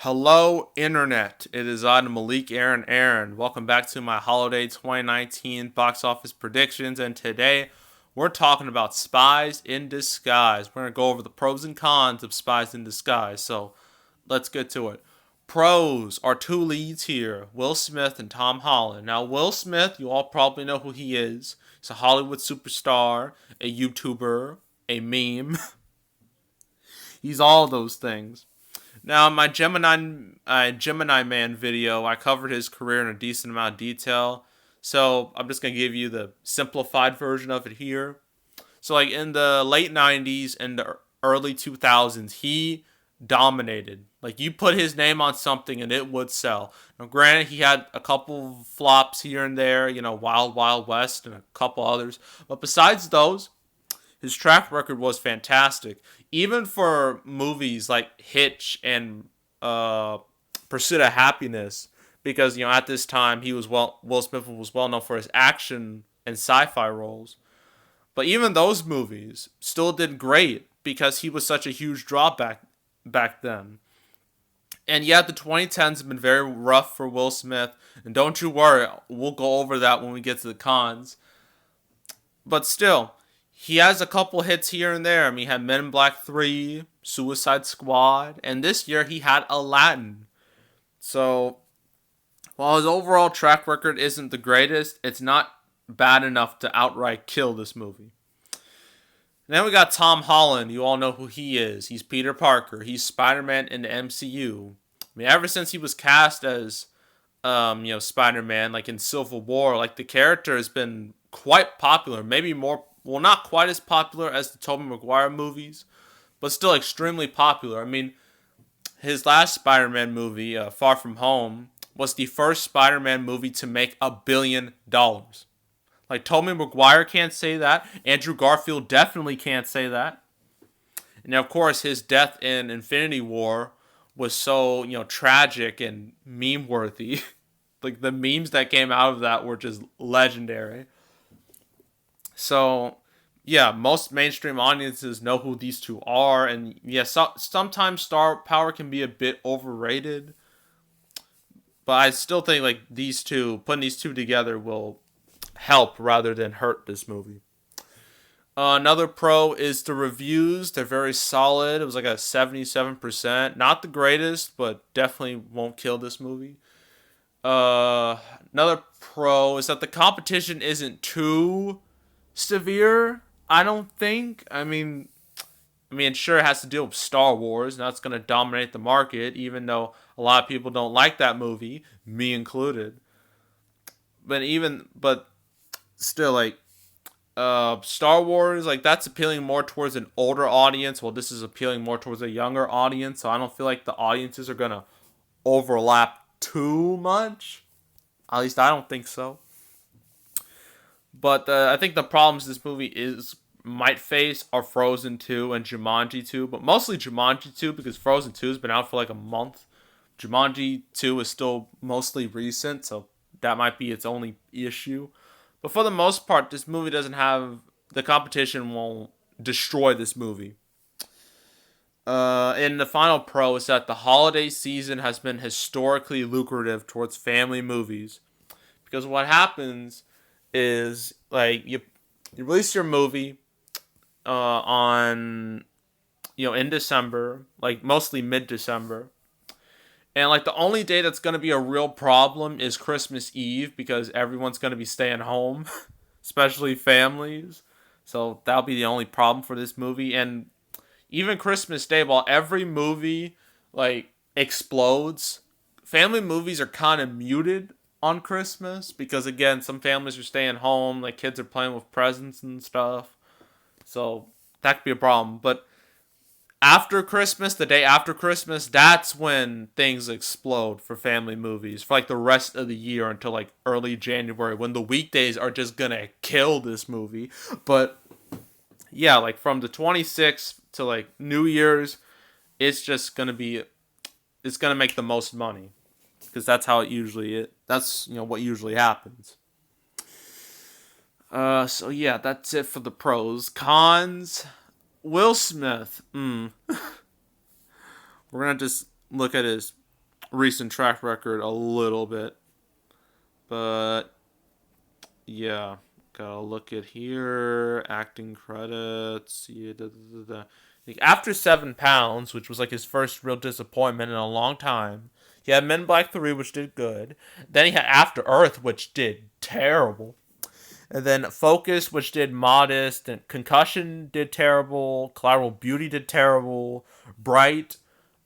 Hello, Internet. It is I, Malik Aaron. Welcome back to my holiday 2019 box office predictions. And today we're talking about Spies in Disguise. We're going to go over the pros and cons of Spies in Disguise. So let's get to it. Pros are two leads here, Will Smith and Tom Holland. Now, Will Smith, you all probably know who he is. He's a Hollywood superstar, a YouTuber, a meme. He's all those things. Now, in my Gemini Man video, I covered his career in a decent amount of detail. So I'm just gonna give you the simplified version of it here. So, like in the late '90s and the early 2000s, he dominated. Like you put his name on something and it would sell. Now, granted, he had a couple flops here and there, Wild Wild West and a couple others. But besides those, his track record was fantastic, even for movies like Hitch and Pursuit of Happiness, because at this time Will Smith was well known for his action and sci-fi roles. But even those movies still did great because he was such a huge drawback back then. And yet the 2010s have been very rough for Will Smith, and don't you worry, we'll go over that when we get to the cons. But still, he has a couple hits here and there. I mean, he had Men in Black 3, Suicide Squad, and this year he had Aladdin. So, while his overall track record isn't the greatest, it's not bad enough to outright kill this movie. And then we got Tom Holland. You all know who he is. He's Peter Parker. He's Spider-Man in the MCU. I mean, ever since he was cast as, Spider-Man, like in Civil War, like the character has been quite popular. Maybe more, well, not quite as popular as the Tobey Maguire movies, but still extremely popular. I mean, his last Spider-Man movie, Far From Home, was the first Spider-Man movie to make $1 billion. Like, Tobey Maguire can't say that. Andrew Garfield definitely can't say that. And now, of course, his death in Infinity War was so, tragic and meme-worthy. Like, the memes that came out of that were just legendary. So, yeah, most mainstream audiences know who these two are. And, yeah, sometimes star power can be a bit overrated. But I still think, like, putting these two together will help rather than hurt this movie. Another pro is the reviews. They're very solid. It was like a 77%. Not the greatest, but definitely won't kill this movie. Another pro is that the competition isn't too severe, I don't think. I mean, sure, it has to deal with Star Wars, and that's going to dominate the market, even though a lot of people don't like that movie, me included. But still, like, Star Wars, like, that's appealing more towards an older audience, while this is appealing more towards a younger audience. So I don't feel like the audiences are gonna overlap too much. At least I don't think so. But I think the problems this movie might face are Frozen 2 and Jumanji 2, but mostly Jumanji 2 because Frozen 2 has been out for like a month. Jumanji 2 is still mostly recent, so that might be its only issue. But for the most part, this movie doesn't have the competition won't destroy this movie. And the final pro is that the holiday season has been historically lucrative towards family movies, because what happens is like you release your movie on in December, like mostly mid December, and like the only day that's gonna be a real problem is Christmas Eve because everyone's gonna be staying home, especially families. So that'll be the only problem for this movie. And even Christmas Day, while every movie like explodes, family movies are kind of muted on Christmas because again, some families are staying home, like kids are playing with presents and stuff. So that could be a problem. But after Christmas, the day after Christmas, that's when things explode for family movies for like the rest of the year until like early January when the weekdays are just gonna kill this movie. But yeah, like from the 26th to like New Year's, it's just gonna be it's gonna make the most money because that's how it usually is. That's what usually happens. So yeah, that's it for the pros. Cons. Will Smith. We're gonna just look at his recent track record a little bit. But yeah, gotta look at here. Acting credits. Yeah, da, da, da, da. Like, after 7 Pounds, which was like his first real disappointment in a long time, he had Men in Black 3, which did good. Then he had After Earth, which did terrible. And then Focus, which did modest, and Concussion did terrible. Collateral Beauty did terrible. Bright.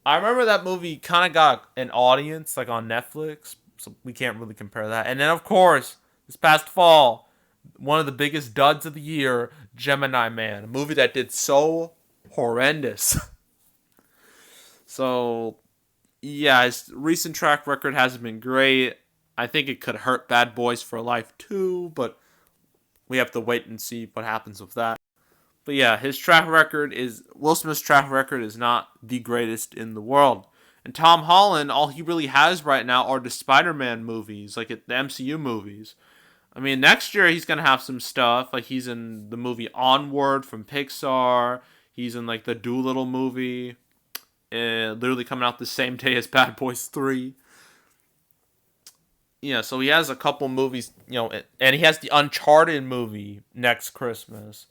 I remember that movie kind of got an audience, like on Netflix, so we can't really compare that. And then, of course, this past fall, one of the biggest duds of the year, Gemini Man, a movie that did so horrendous. So, yeah, his recent track record hasn't been great. I think it could hurt Bad Boys for Life too, but we have to wait and see what happens with that. But yeah, Will Smith's track record is not the greatest in the world. And Tom Holland, all he really has right now are the Spider-Man movies, like the MCU movies. I mean, next year he's gonna have some stuff. Like, he's in the movie Onward from Pixar. He's in like the Doolittle movie, literally coming out the same day as Bad Boys 3. Yeah, so he has a couple movies, and he has the Uncharted movie next Christmas.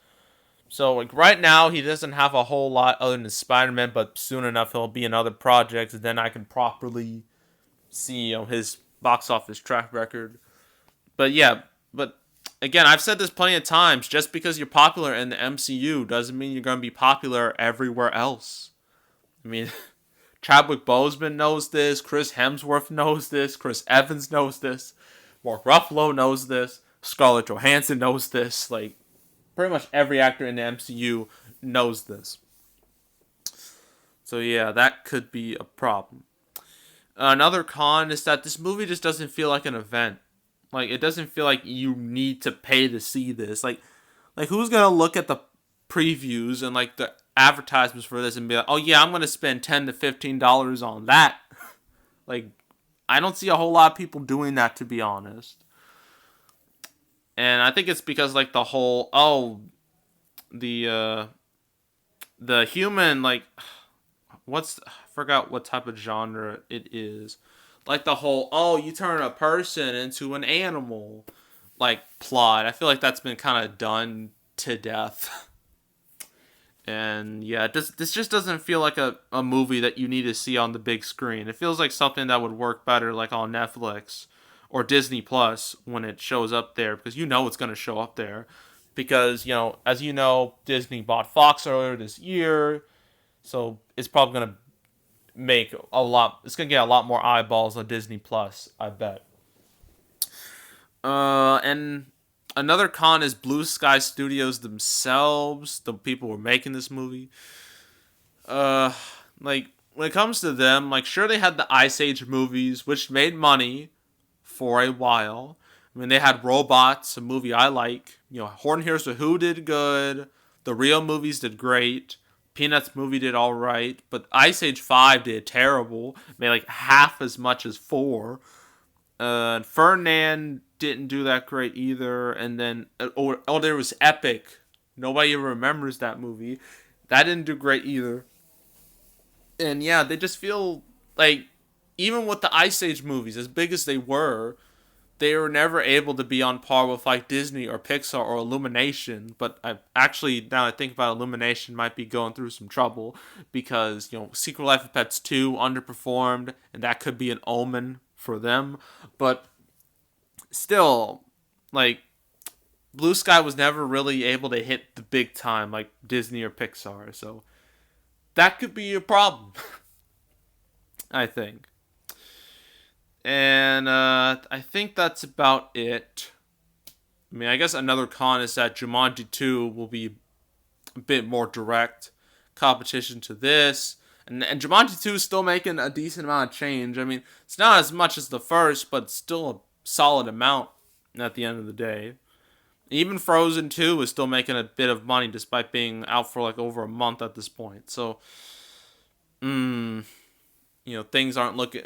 So, like, right now, he doesn't have a whole lot other than Spider-Man, but soon enough, he'll be in other projects, and then I can properly see, his box office track record. But yeah, but again, I've said this plenty of times, just because you're popular in the MCU doesn't mean you're going to be popular everywhere else. I mean, Chadwick Boseman knows this, Chris Hemsworth knows this, Chris Evans knows this, Mark Ruffalo knows this, Scarlett Johansson knows this, like, pretty much every actor in the MCU knows this. So yeah, that could be a problem. Another con is that this movie just doesn't feel like an event. Like, it doesn't feel like you need to pay to see this. Like who's gonna look at the previews and like the advertisements for this and be like, oh yeah, I'm gonna spend $10 to $15 on that? Like, I don't see a whole lot of people doing that, to be honest. And I think it's because like the whole the human, like, I forgot what type of genre it is. Like the whole you turn a person into an animal, like, plot. I feel like that's been kind of done to death. And yeah, this just doesn't feel like a movie that you need to see on the big screen. It feels like something that would work better like on Netflix or Disney Plus when it shows up there, because it's going to show up there. Because, as you know, Disney bought Fox earlier this year, so it's probably going to it's going to get a lot more eyeballs on Disney Plus, I bet. And another con is Blue Sky Studios themselves, the people who are making this movie. Like, when it comes to them, like, sure, they had the Ice Age movies, which made money for a while. I mean, they had Robots, a movie I like. Horn Hears a Who did good. The Real movies did great. Peanuts movie did alright. But Ice Age 5 did terrible. Made like half as much as 4. Ferdinand didn't do that great either. And then, there was Epic. Nobody remembers that movie. That didn't do great either. And yeah, they just feel like, even with the Ice Age movies, as big as they were never able to be on par with like Disney or Pixar or Illumination. But now I think about, Illumination might be going through some trouble because, Secret Life of Pets 2 underperformed, and that could be an omen for them. But still, like, Blue Sky was never really able to hit the big time like Disney or Pixar. So that could be a problem, I think. And I think that's about it. I mean, I guess another con is that Jumanji 2 will be a bit more direct competition to this. And Jumanji 2 is still making a decent amount of change. I mean, it's not as much as the first, but still a solid amount at the end of the day. Even Frozen 2 is still making a bit of money despite being out for like over a month at this point. So, things aren't looking...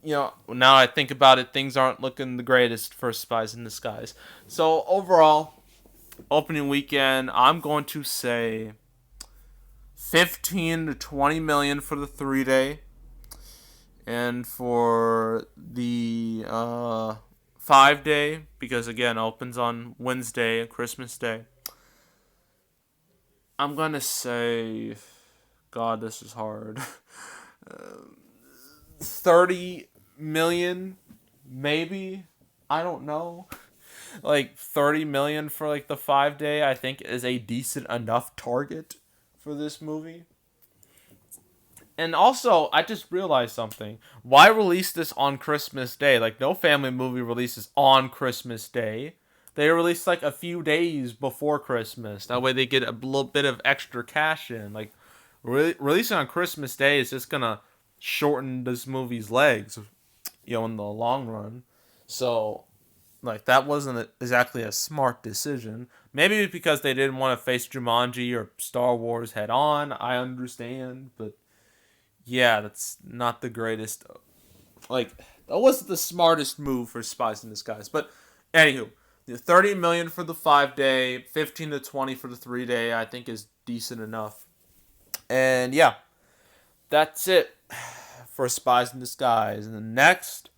now I think about it, things aren't looking the greatest for Spies in Disguise. So, overall, opening weekend, I'm going to say 15 to 20 million for the 3-day. And for the 5-day, because again, opens on Wednesday, Christmas Day, I'm going to say, God, this is hard. 30 million, maybe. I don't know. Like 30 million for like the 5-day, I think is a decent enough target for this movie. And also, I just realized something. Why release this on Christmas Day? Like, no family movie releases on Christmas Day. They release like a few days before Christmas. That way they get a little bit of extra cash in. Like, releasing on Christmas Day is just gonna shorten this movie's legs, in the long run. So, like, that wasn't exactly a smart decision. Maybe it's because they didn't want to face Jumanji or Star Wars head on. I understand, but yeah, that's not the greatest. Like, that wasn't the smartest move for Spies in Disguise. But anywho, the 30 million for the 5-day, 15 to 20 for the 3-day, I think is decent enough. And yeah, that's it for Spies in Disguise. And then next,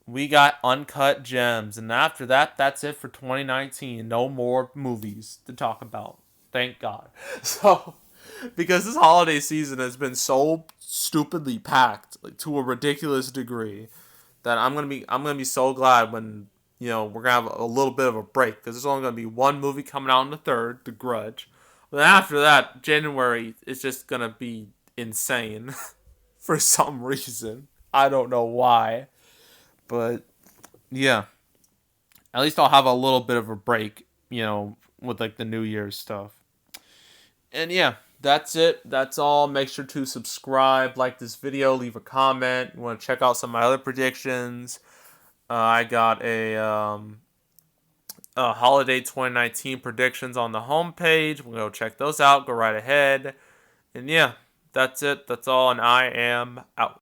we got Uncut Gems. And after that, that's it for 2019. No more movies to talk about. Thank God. So, because this holiday season has been so stupidly packed, like to a ridiculous degree, that I'm gonna be so glad when we're gonna have a little bit of a break, because there's only gonna be one movie coming out on the 3rd, The Grudge. But then after that, January is just gonna be insane for some reason. I don't know why, but yeah, at least I'll have a little bit of a break, with like the New Year's stuff. And yeah, that's it. That's all. Make sure to subscribe, like this video, leave a comment. You want to check out some of my other predictions? I got a holiday 2019 predictions on the homepage. We'll go check those out. Go right ahead. And yeah, that's it. That's all. And I am out.